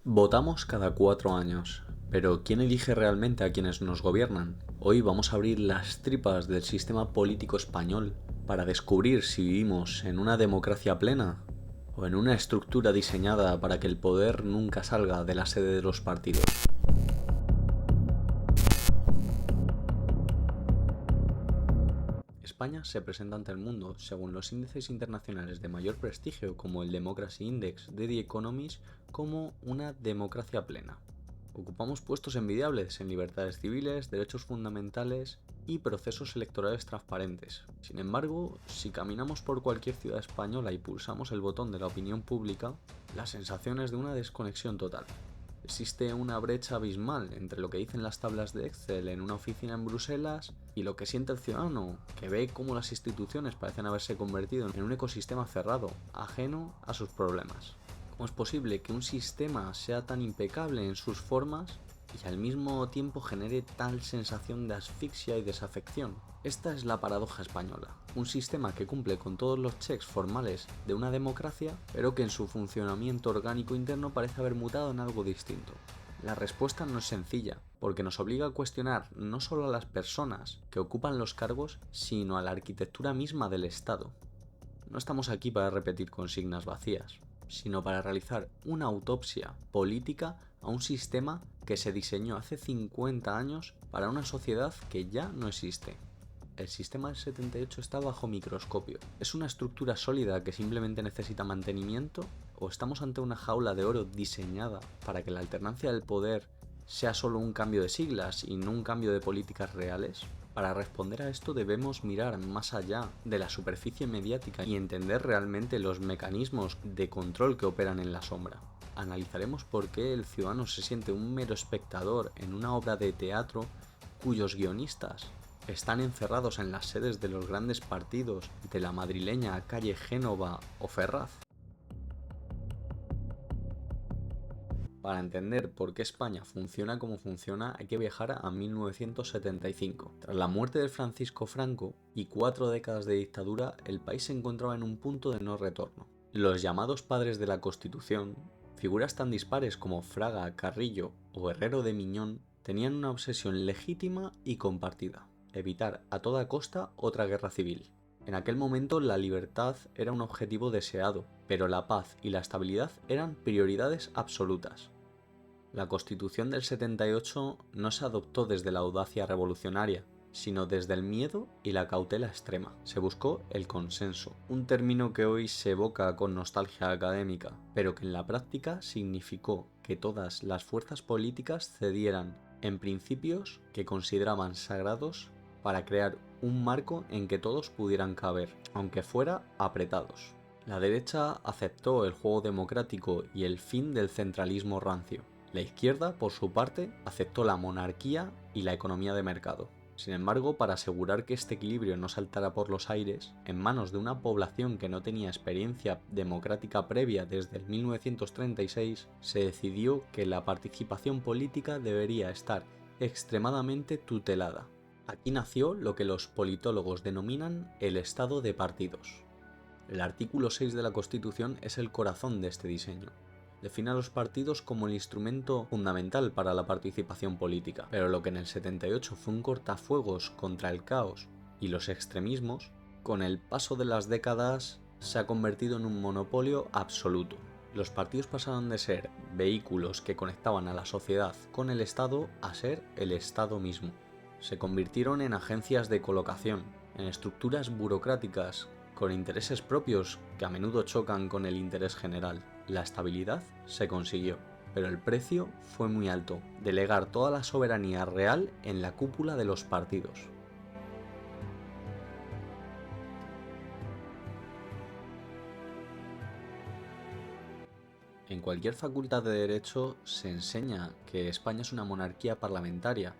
Votamos cada 4 años, pero ¿quién elige realmente a quienes nos gobiernan? Hoy vamos a abrir las tripas del sistema político español para descubrir si vivimos en una democracia plena o en una estructura diseñada para que el poder nunca salga de la sede de los partidos. España se presenta ante el mundo, según los índices internacionales de mayor prestigio como el Democracy Index de The Economist, como una democracia plena. Ocupamos puestos envidiables en libertades civiles, derechos fundamentales y procesos electorales transparentes. Sin embargo, si caminamos por cualquier ciudad española y pulsamos el botón de la opinión pública, la sensación es de una desconexión total. Existe una brecha abismal entre lo que dicen las tablas de Excel en una oficina en Bruselas y lo que siente el ciudadano, que ve cómo las instituciones parecen haberse convertido en un ecosistema cerrado, ajeno a sus problemas. ¿Cómo es posible que un sistema sea tan impecable en sus formas y al mismo tiempo genere tal sensación de asfixia y desafección? Esta es la paradoja española, un sistema que cumple con todos los checks formales de una democracia, pero que en su funcionamiento orgánico interno parece haber mutado en algo distinto. La respuesta no es sencilla, porque nos obliga a cuestionar no solo a las personas que ocupan los cargos, sino a la arquitectura misma del Estado. No estamos aquí para repetir consignas vacías, sino para realizar una autopsia política a un sistema que se diseñó hace 50 años para una sociedad que ya no existe. El sistema del 78 está bajo microscopio. ¿Es una estructura sólida que simplemente necesita mantenimiento? ¿O estamos ante una jaula de oro diseñada para que la alternancia del poder sea solo un cambio de siglas y no un cambio de políticas reales? Para responder a esto debemos mirar más allá de la superficie mediática y entender realmente los mecanismos de control que operan en la sombra. Analizaremos por qué el ciudadano se siente un mero espectador en una obra de teatro cuyos guionistas están encerrados en las sedes de los grandes partidos de la madrileña calle Génova o Ferraz. Para entender por qué España funciona como funciona hay que viajar a 1975. Tras la muerte de Francisco Franco y 4 décadas de dictadura, el país se encontraba en un punto de no retorno. Los llamados padres de la Constitución, figuras tan dispares como Fraga, Carrillo o Herrero de Miñón, tenían una obsesión legítima y compartida: evitar a toda costa otra guerra civil. En aquel momento la libertad era un objetivo deseado, pero la paz y la estabilidad eran prioridades absolutas. La Constitución del 78 no se adoptó desde la audacia revolucionaria, sino desde el miedo y la cautela extrema. Se buscó el consenso, un término que hoy se evoca con nostalgia académica, pero que en la práctica significó que todas las fuerzas políticas cedieran en principios que consideraban sagrados para crear un marco en que todos pudieran caber, aunque fuera apretados. La derecha aceptó el juego democrático y el fin del centralismo rancio. La izquierda, por su parte, aceptó la monarquía y la economía de mercado. Sin embargo, para asegurar que este equilibrio no saltara por los aires, en manos de una población que no tenía experiencia democrática previa desde el 1936, se decidió que la participación política debería estar extremadamente tutelada. Aquí nació lo que los politólogos denominan el estado de partidos. El artículo 6 de la Constitución es el corazón de este diseño. Define a los partidos como el instrumento fundamental para la participación política, pero lo que en el 78 fue un cortafuegos contra el caos y los extremismos, con el paso de las décadas se ha convertido en un monopolio absoluto. Los partidos pasaron de ser vehículos que conectaban a la sociedad con el Estado a ser el Estado mismo. Se convirtieron en agencias de colocación, en estructuras burocráticas con intereses propios que a menudo chocan con el interés general. La estabilidad se consiguió, pero el precio fue muy alto: delegar toda la soberanía real en la cúpula de los partidos. En cualquier facultad de Derecho se enseña que España es una monarquía parlamentaria,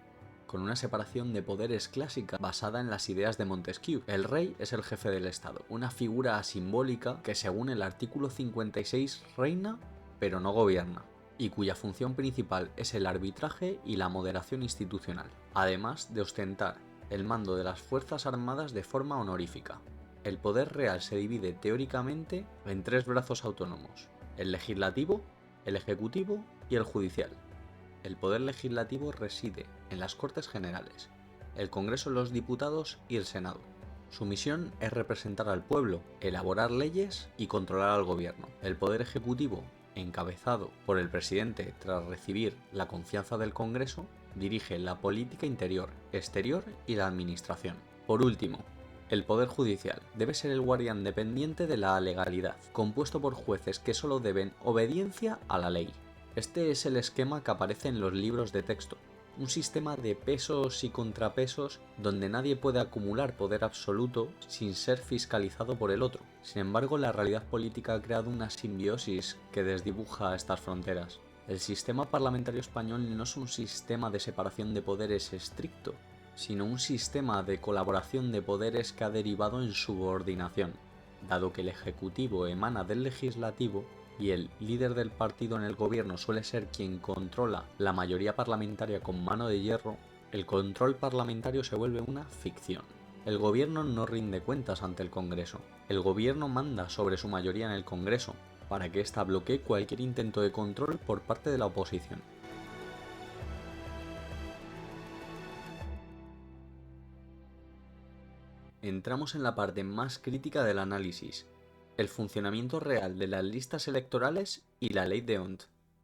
con una separación de poderes clásica basada en las ideas de Montesquieu. El rey es el jefe del Estado, una figura simbólica que según el artículo 56 reina pero no gobierna, y cuya función principal es el arbitraje y la moderación institucional, además de ostentar el mando de las Fuerzas Armadas de forma honorífica. El poder real se divide teóricamente en 3 brazos autónomos: el legislativo, el ejecutivo y el judicial. El poder legislativo reside en las Cortes Generales, el Congreso de los Diputados y el Senado. Su misión es representar al pueblo, elaborar leyes y controlar al gobierno. El poder ejecutivo, encabezado por el presidente tras recibir la confianza del Congreso, dirige la política interior, exterior y la administración. Por último, el Poder Judicial debe ser el guardián dependiente de la legalidad, compuesto por jueces que solo deben obediencia a la ley. Este es el esquema que aparece en los libros de texto, un sistema de pesos y contrapesos donde nadie puede acumular poder absoluto sin ser fiscalizado por el otro. Sin embargo, la realidad política ha creado una simbiosis que desdibuja estas fronteras. El sistema parlamentario español no es un sistema de separación de poderes estricto, sino un sistema de colaboración de poderes que ha derivado en subordinación, dado que el Ejecutivo emana del Legislativo y el líder del partido en el gobierno suele ser quien controla la mayoría parlamentaria con mano de hierro. El control parlamentario se vuelve una ficción. El gobierno no rinde cuentas ante el Congreso. El gobierno manda sobre su mayoría en el Congreso, para que ésta bloquee cualquier intento de control por parte de la oposición. Entramos en la parte más crítica del análisis, el funcionamiento real de las listas electorales y la ley de Hont.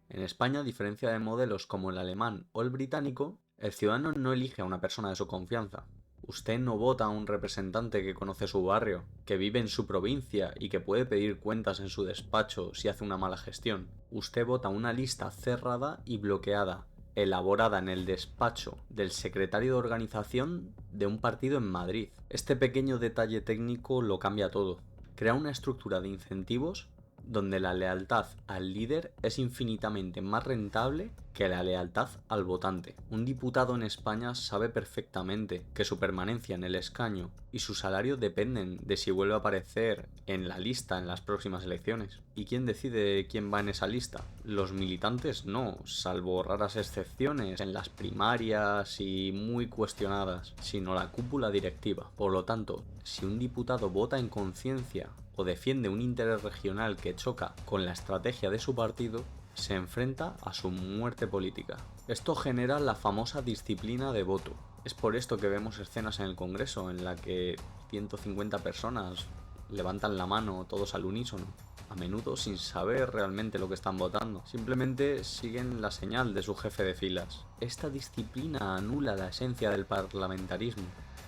En España, a diferencia de modelos como el alemán o el británico, el ciudadano no elige a una persona de su confianza. Usted no vota a un representante que conoce su barrio, que vive en su provincia y que puede pedir cuentas en su despacho si hace una mala gestión. Usted vota a una lista cerrada y bloqueada, elaborada en el despacho del secretario de organización de un partido en Madrid. Este pequeño detalle técnico lo cambia todo. Crea una estructura de incentivos donde la lealtad al líder es infinitamente más rentable que la lealtad al votante. Un diputado en España sabe perfectamente que su permanencia en el escaño y su salario dependen de si vuelve a aparecer en la lista en las próximas elecciones. ¿Y quién decide quién va en esa lista? Los militantes no, salvo raras excepciones en las primarias y muy cuestionadas, sino la cúpula directiva. Por lo tanto, si un diputado vota en conciencia o defiende un interés regional que choca con la estrategia de su partido, se enfrenta a su muerte política. Esto genera la famosa disciplina de voto. Es por esto que vemos escenas en el Congreso en la que 150 personas levantan la mano todos al unísono, a menudo sin saber realmente lo que están votando. Simplemente siguen la señal de su jefe de filas. Esta disciplina anula la esencia del parlamentarismo,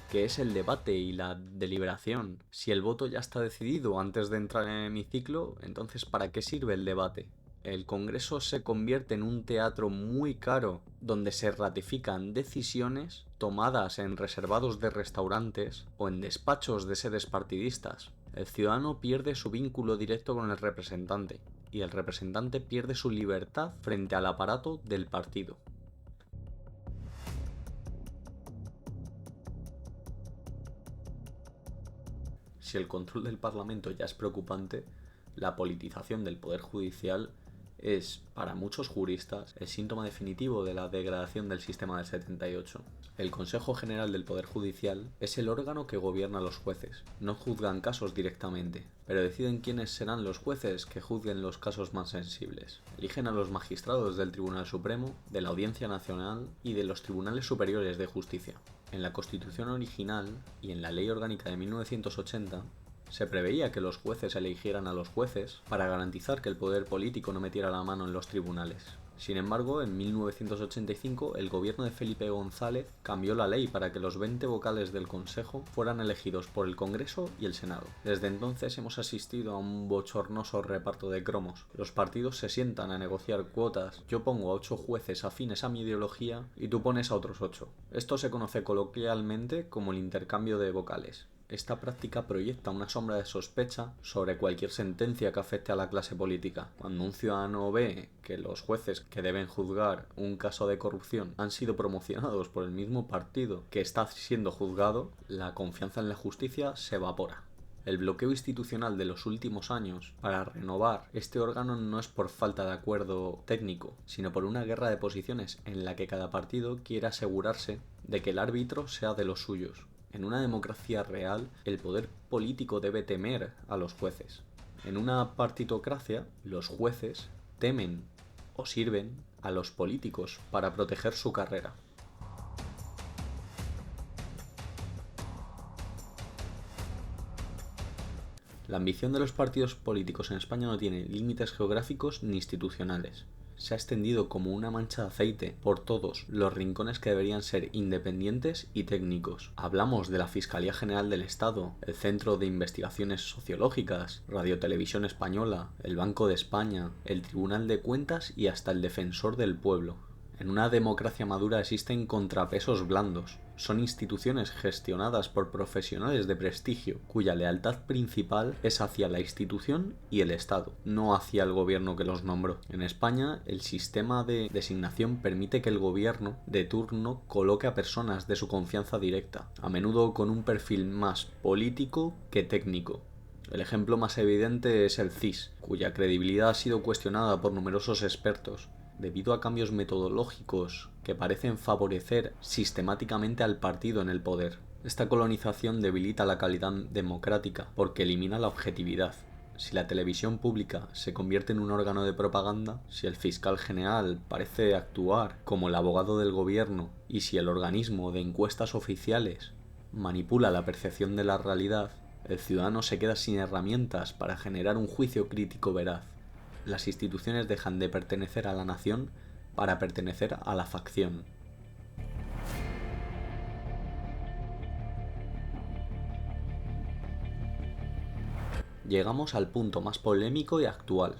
que es el debate y la deliberación. Si el voto ya está decidido antes de entrar en el hemiciclo, entonces ¿para qué sirve el debate? El Congreso se convierte en un teatro muy caro donde se ratifican decisiones tomadas en reservados de restaurantes o en despachos de sedes partidistas. El ciudadano pierde su vínculo directo con el representante y el representante pierde su libertad frente al aparato del partido. Si el control del Parlamento ya es preocupante, la politización del Poder Judicial es, para muchos juristas, el síntoma definitivo de la degradación del sistema del 78. El Consejo General del Poder Judicial es el órgano que gobierna a los jueces. No juzgan casos directamente, pero deciden quiénes serán los jueces que juzguen los casos más sensibles. Eligen a los magistrados del Tribunal Supremo, de la Audiencia Nacional y de los Tribunales Superiores de Justicia. En la Constitución original y en la Ley Orgánica de 1980, se preveía que los jueces eligieran a los jueces para garantizar que el poder político no metiera la mano en los tribunales. Sin embargo, en 1985 el gobierno de Felipe González cambió la ley para que los 20 vocales del Consejo fueran elegidos por el Congreso y el Senado. Desde entonces hemos asistido a un bochornoso reparto de cromos. Los partidos se sientan a negociar cuotas. Yo pongo a 8 jueces afines a mi ideología y tú pones a otros 8. Esto se conoce coloquialmente como el intercambio de vocales. Esta práctica proyecta una sombra de sospecha sobre cualquier sentencia que afecte a la clase política. Cuando un ciudadano ve que los jueces que deben juzgar un caso de corrupción han sido promocionados por el mismo partido que está siendo juzgado, la confianza en la justicia se evapora. El bloqueo institucional de los últimos años para renovar este órgano no es por falta de acuerdo técnico, sino por una guerra de posiciones en la que cada partido quiere asegurarse de que el árbitro sea de los suyos. En una democracia real, el poder político debe temer a los jueces. En una partitocracia, los jueces temen o sirven a los políticos para proteger su carrera. La ambición de los partidos políticos en España no tiene límites geográficos ni institucionales. Se ha extendido como una mancha de aceite por todos los rincones que deberían ser independientes y técnicos. Hablamos de la Fiscalía General del Estado, el Centro de Investigaciones Sociológicas, Radio Televisión Española, el Banco de España, el Tribunal de Cuentas y hasta el Defensor del Pueblo. En una democracia madura existen contrapesos blandos. Son instituciones gestionadas por profesionales de prestigio, cuya lealtad principal es hacia la institución y el Estado, no hacia el gobierno que los nombró. En España, el sistema de designación permite que el gobierno de turno coloque a personas de su confianza directa, a menudo con un perfil más político que técnico. El ejemplo más evidente es el CIS, cuya credibilidad ha sido cuestionada por numerosos expertos, debido a cambios metodológicos que parecen favorecer sistemáticamente al partido en el poder. Esta colonización debilita la calidad democrática porque elimina la objetividad. Si la televisión pública se convierte en un órgano de propaganda, si el fiscal general parece actuar como el abogado del gobierno y si el organismo de encuestas oficiales manipula la percepción de la realidad, el ciudadano se queda sin herramientas para generar un juicio crítico veraz. Las instituciones dejan de pertenecer a la nación para pertenecer a la facción. Llegamos al punto más polémico y actual.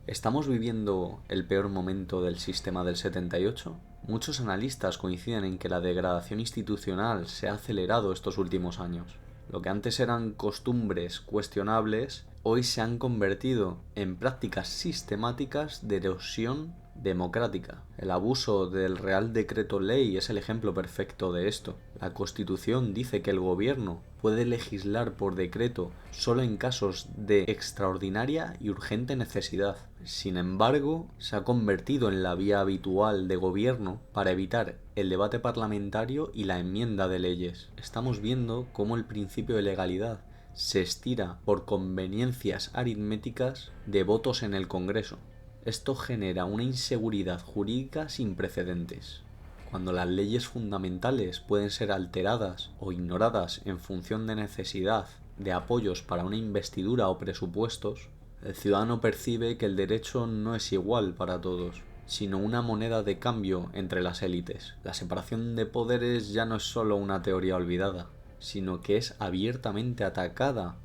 ¿Estamos viviendo el peor momento del sistema del 78? Muchos analistas coinciden en que la degradación institucional se ha acelerado estos últimos años. Lo que antes eran costumbres cuestionables, hoy se han convertido en prácticas sistemáticas de erosión democrática. El abuso del Real Decreto Ley es el ejemplo perfecto de esto. La Constitución dice que el gobierno puede legislar por decreto solo en casos de extraordinaria y urgente necesidad. Sin embargo, se ha convertido en la vía habitual de gobierno para evitar el debate parlamentario y la enmienda de leyes. Estamos viendo cómo el principio de legalidad se estira por conveniencias aritméticas de votos en el Congreso. Esto genera una inseguridad jurídica sin precedentes. Cuando las leyes fundamentales pueden ser alteradas o ignoradas en función de necesidad de apoyos para una investidura o presupuestos, el ciudadano percibe que el derecho no es igual para todos, sino una moneda de cambio entre las élites. La separación de poderes ya no es solo una teoría olvidada, sino que es abiertamente atacada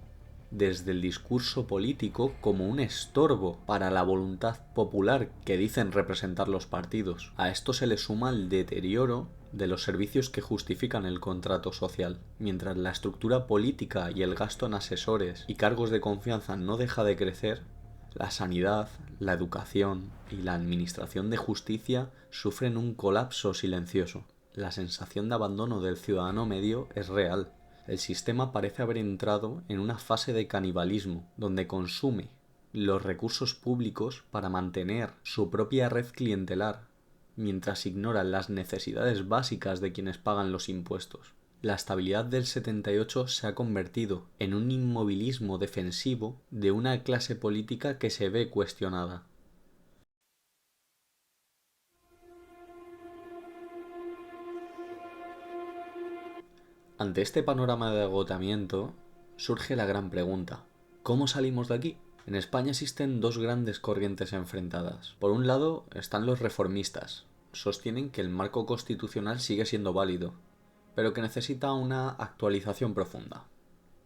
desde el discurso político como un estorbo para la voluntad popular que dicen representar los partidos. A esto se le suma el deterioro de los servicios que justifican el contrato social. Mientras la estructura política y el gasto en asesores y cargos de confianza no deja de crecer, la sanidad, la educación y la administración de justicia sufren un colapso silencioso. La sensación de abandono del ciudadano medio es real. El sistema parece haber entrado en una fase de canibalismo, donde consume los recursos públicos para mantener su propia red clientelar, mientras ignora las necesidades básicas de quienes pagan los impuestos. La estabilidad del 78 se ha convertido en un inmovilismo defensivo de una clase política que se ve cuestionada. Ante este panorama de agotamiento, surge la gran pregunta: ¿cómo salimos de aquí? En España existen dos grandes corrientes enfrentadas. Por un lado están los reformistas. Sostienen que el marco constitucional sigue siendo válido, pero que necesita una actualización profunda.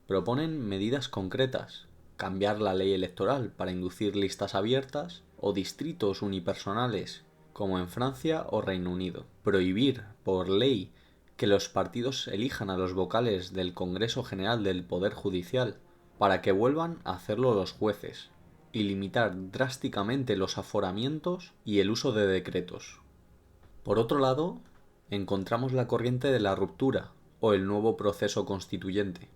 Proponen medidas concretas: cambiar la ley electoral para inducir listas abiertas o distritos unipersonales, como en Francia o Reino Unido. Prohibir por ley que los partidos elijan a los vocales del Congreso General del Poder Judicial para que vuelvan a hacerlo los jueces, y limitar drásticamente los aforamientos y el uso de decretos. Por otro lado, encontramos la corriente de la ruptura o el nuevo proceso constituyente.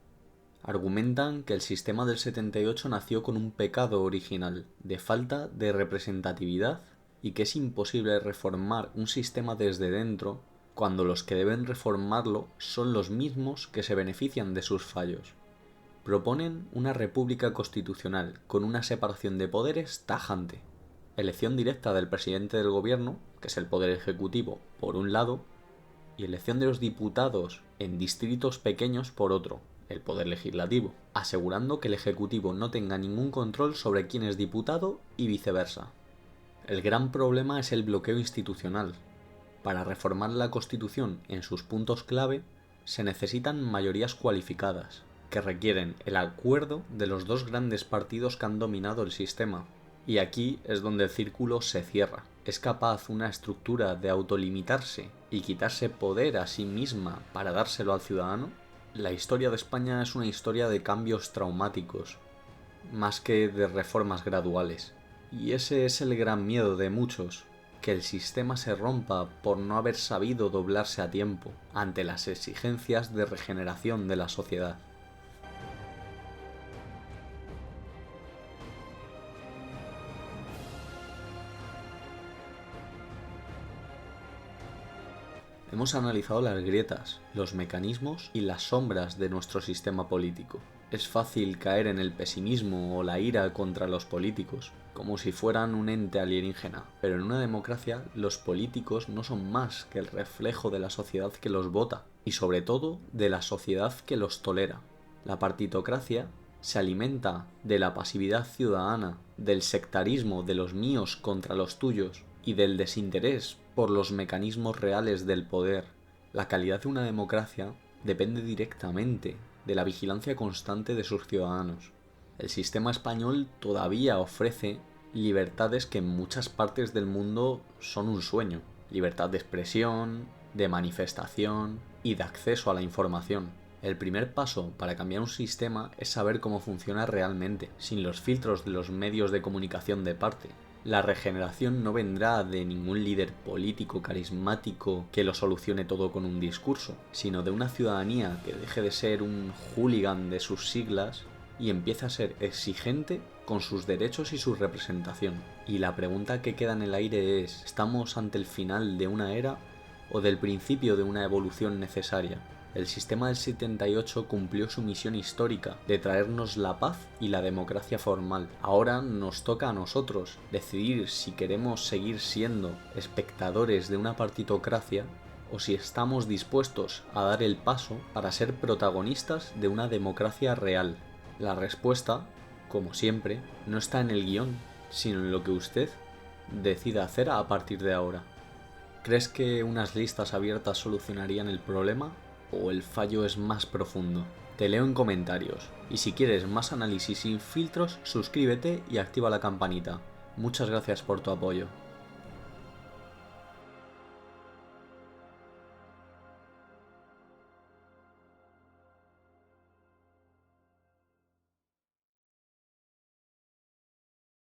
Argumentan que el sistema del 78 nació con un pecado original de falta de representatividad y que es imposible reformar un sistema desde dentro cuando los que deben reformarlo son los mismos que se benefician de sus fallos. Proponen una república constitucional con una separación de poderes tajante. Elección directa del presidente del gobierno, que es el poder ejecutivo, por un lado, y elección de los diputados en distritos pequeños por otro, el poder legislativo, asegurando que el ejecutivo no tenga ningún control sobre quién es diputado y viceversa. El gran problema es el bloqueo institucional. Para reformar la Constitución en sus puntos clave se necesitan mayorías cualificadas, que requieren el acuerdo de los dos grandes partidos que han dominado el sistema. Y aquí es donde el círculo se cierra. ¿Es capaz una estructura de autolimitarse y quitarse poder a sí misma para dárselo al ciudadano? La historia de España es una historia de cambios traumáticos, más que de reformas graduales. Y ese es el gran miedo de muchos, que el sistema se rompa por no haber sabido doblarse a tiempo ante las exigencias de regeneración de la sociedad. Hemos analizado las grietas, los mecanismos y las sombras de nuestro sistema político. Es fácil caer en el pesimismo o la ira contra los políticos, como si fueran un ente alienígena. Pero en una democracia, los políticos no son más que el reflejo de la sociedad que los vota, y sobre todo de la sociedad que los tolera. La partitocracia se alimenta de la pasividad ciudadana, del sectarismo de los míos contra los tuyos, y del desinterés por los mecanismos reales del poder. La calidad de una democracia depende directamente de la vigilancia constante de sus ciudadanos. El sistema español todavía ofrece libertades que en muchas partes del mundo son un sueño. Libertad de expresión, de manifestación y de acceso a la información. El primer paso para cambiar un sistema es saber cómo funciona realmente, sin los filtros de los medios de comunicación de parte. La regeneración no vendrá de ningún líder político carismático que lo solucione todo con un discurso, sino de una ciudadanía que deje de ser un hooligan de sus siglas y empiece a ser exigente con sus derechos y su representación. Y la pregunta que queda en el aire es, ¿estamos ante el final de una era o del principio de una evolución necesaria? El sistema del 78 cumplió su misión histórica de traernos la paz y la democracia formal. Ahora nos toca a nosotros decidir si queremos seguir siendo espectadores de una partitocracia o si estamos dispuestos a dar el paso para ser protagonistas de una democracia real. La respuesta, como siempre, no está en el guión, sino en lo que usted decida hacer a partir de ahora. ¿Crees que unas listas abiertas solucionarían el problema? ¿O el fallo es más profundo? Te leo en comentarios. Y si quieres más análisis sin filtros, suscríbete y activa la campanita. Muchas gracias por tu apoyo.